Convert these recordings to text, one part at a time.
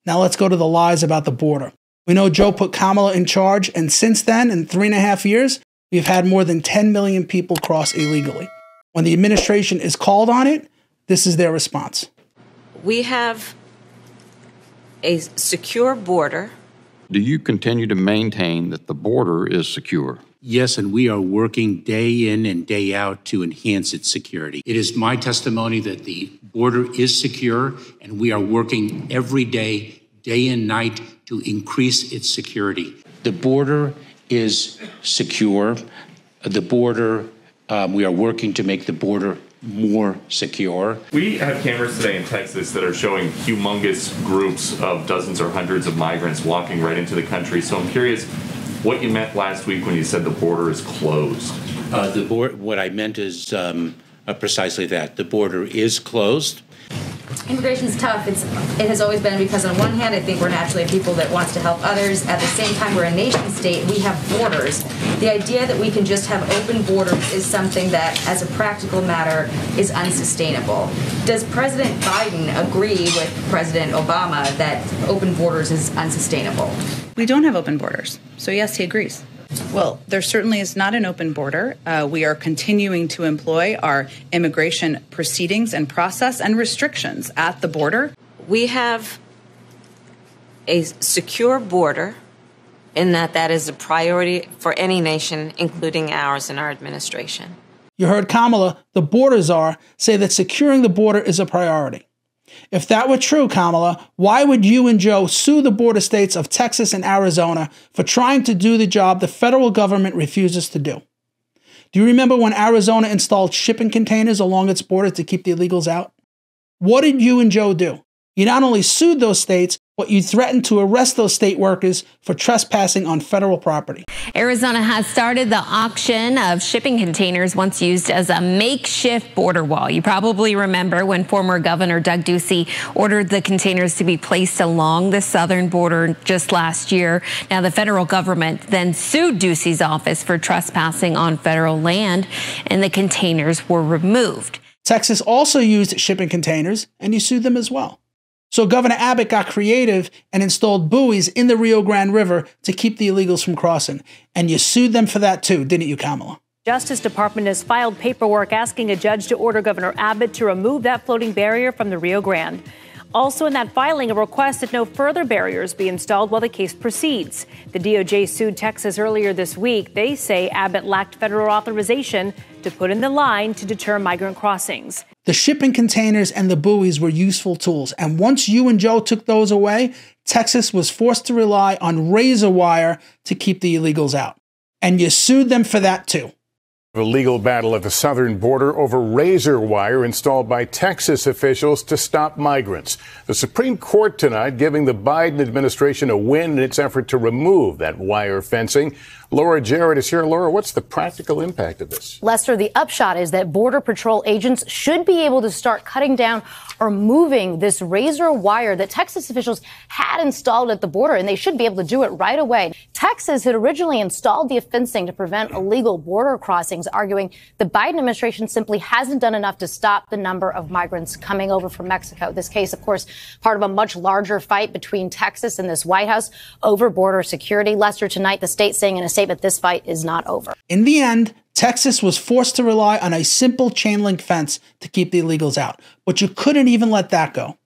Now let's go to the lies about the border. We know Joe put Kamala in charge, and since then, in 3.5 years, we've had more than 10 million people cross illegally. When the administration is called on it, this is their response. We have a secure border. Do you continue to maintain that the border is secure? Yes, and we are working day in and day out to enhance its security. It is my testimony that the border is secure, and we are working every day, day and night, to increase its security. The border is secure. The border, we are working to make the border more secure. We have cameras today in Texas that are showing humongous groups of dozens or hundreds of migrants walking right into the country. So I'm curious what you meant last week when you said the border is closed. What I meant is precisely that. The border is closed. Immigration's tough. It has always been, because on one hand, I think we're naturally people that wants to help others. At the same time, we're a nation state. We have borders. The idea that we can just have open borders is something that, as a practical matter, is unsustainable. Does President Biden agree with President Obama that open borders is unsustainable? We don't have open borders. So yes, he agrees. Well, there certainly is not an open border. We are continuing to employ our immigration proceedings and process and restrictions at the border. We have a secure border in that is a priority for any nation, including ours and our administration. You heard Kamala, the border czar, say that securing the border is a priority. If that were true, Kamala, why would you and Joe sue the border states of Texas and Arizona for trying to do the job the federal government refuses to do? Do you remember when Arizona installed shipping containers along its border to keep the illegals out? What did you and Joe do? You not only sued those states, but you threatened to arrest those state workers for trespassing on federal property. Arizona has started the auction of shipping containers once used as a makeshift border wall. You probably remember when former Governor Doug Ducey ordered the containers to be placed along the southern border just last year. Now, the federal government then sued Ducey's office for trespassing on federal land, and the containers were removed. Texas also used shipping containers, and you sued them as well. So Governor Abbott got creative and installed buoys in the Rio Grande River to keep the illegals from crossing. And you sued them for that too, didn't you, Kamala? Justice Department has filed paperwork asking a judge to order Governor Abbott to remove that floating barrier from the Rio Grande. Also in that filing, a request that no further barriers be installed while the case proceeds. The DOJ sued Texas earlier this week. They say Abbott lacked federal authorization to put in the line to deter migrant crossings. The shipping containers and the buoys were useful tools, and once you and Joe took those away, Texas was forced to rely on razor wire to keep the illegals out. And you sued them for that too. A legal battle at the southern border over razor wire installed by Texas officials to stop migrants. The Supreme Court tonight giving the Biden administration a win in its effort to remove that wire fencing. Laura Jarrett is here. Laura, what's the practical impact of this? Lester, the upshot is that Border Patrol agents should be able to start cutting down or moving this razor wire that Texas officials had installed at the border, and they should be able to do it right away. Texas had originally installed the fencing to prevent illegal border crossings, arguing the Biden administration simply hasn't done enough to stop the number of migrants coming over from Mexico. This case, of course, part of a much larger fight between Texas and this White House over border security. Lester, tonight, the state saying in a statement this fight is not over. In the end, Texas was forced to rely on a simple chain link fence to keep the illegals out, but you couldn't even let that go.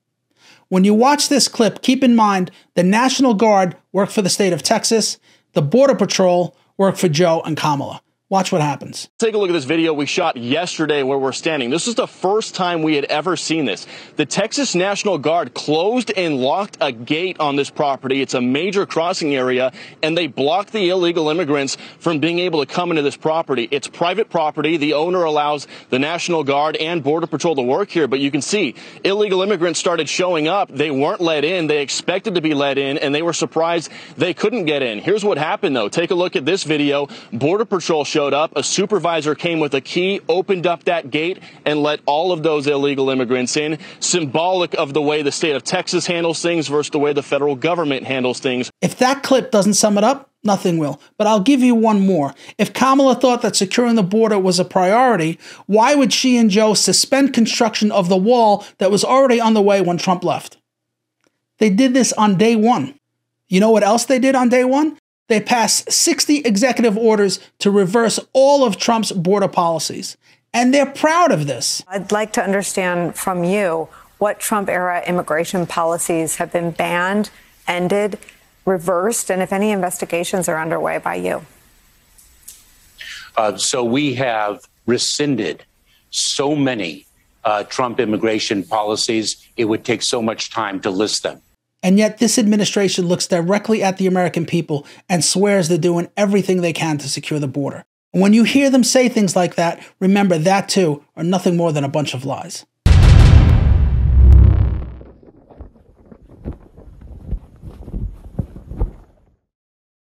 When you watch this clip, keep in mind the National Guard worked for the state of Texas, the Border Patrol worked for Joe and Kamala. Watch what happens. Take a look at this video we shot yesterday where we're standing. This is the first time we had ever seen this. The Texas National Guard closed and locked a gate on this property. It's a major crossing area, and they blocked the illegal immigrants from being able to come into this property. It's private property. The owner allows the National Guard and Border Patrol to work here, but you can see illegal immigrants started showing up. They weren't let in. They expected to be let in, and they were surprised they couldn't get in. Here's what happened, though. Take a look at this video. Border Patrol showed up. A supervisor came with a key, opened up that gate, and let all of those illegal immigrants in. Symbolic of the way the state of Texas handles things versus the way the federal government handles things. If that clip doesn't sum it up, nothing will. But I'll give you one more. If Kamala thought that securing the border was a priority, why would she and Joe suspend construction of the wall that was already on the way when Trump left? They did this on day one. You know what else they did on day one? They passed 60 executive orders to reverse all of Trump's border policies. And they're proud of this. I'd like to understand from you what Trump-era immigration policies have been banned, ended, reversed, and if any investigations are underway by you. So we have rescinded so many Trump immigration policies, it would take so much time to list them. And yet this administration looks directly at the American people and swears they're doing everything they can to secure the border. And when you hear them say things like that, remember that too are nothing more than a bunch of lies.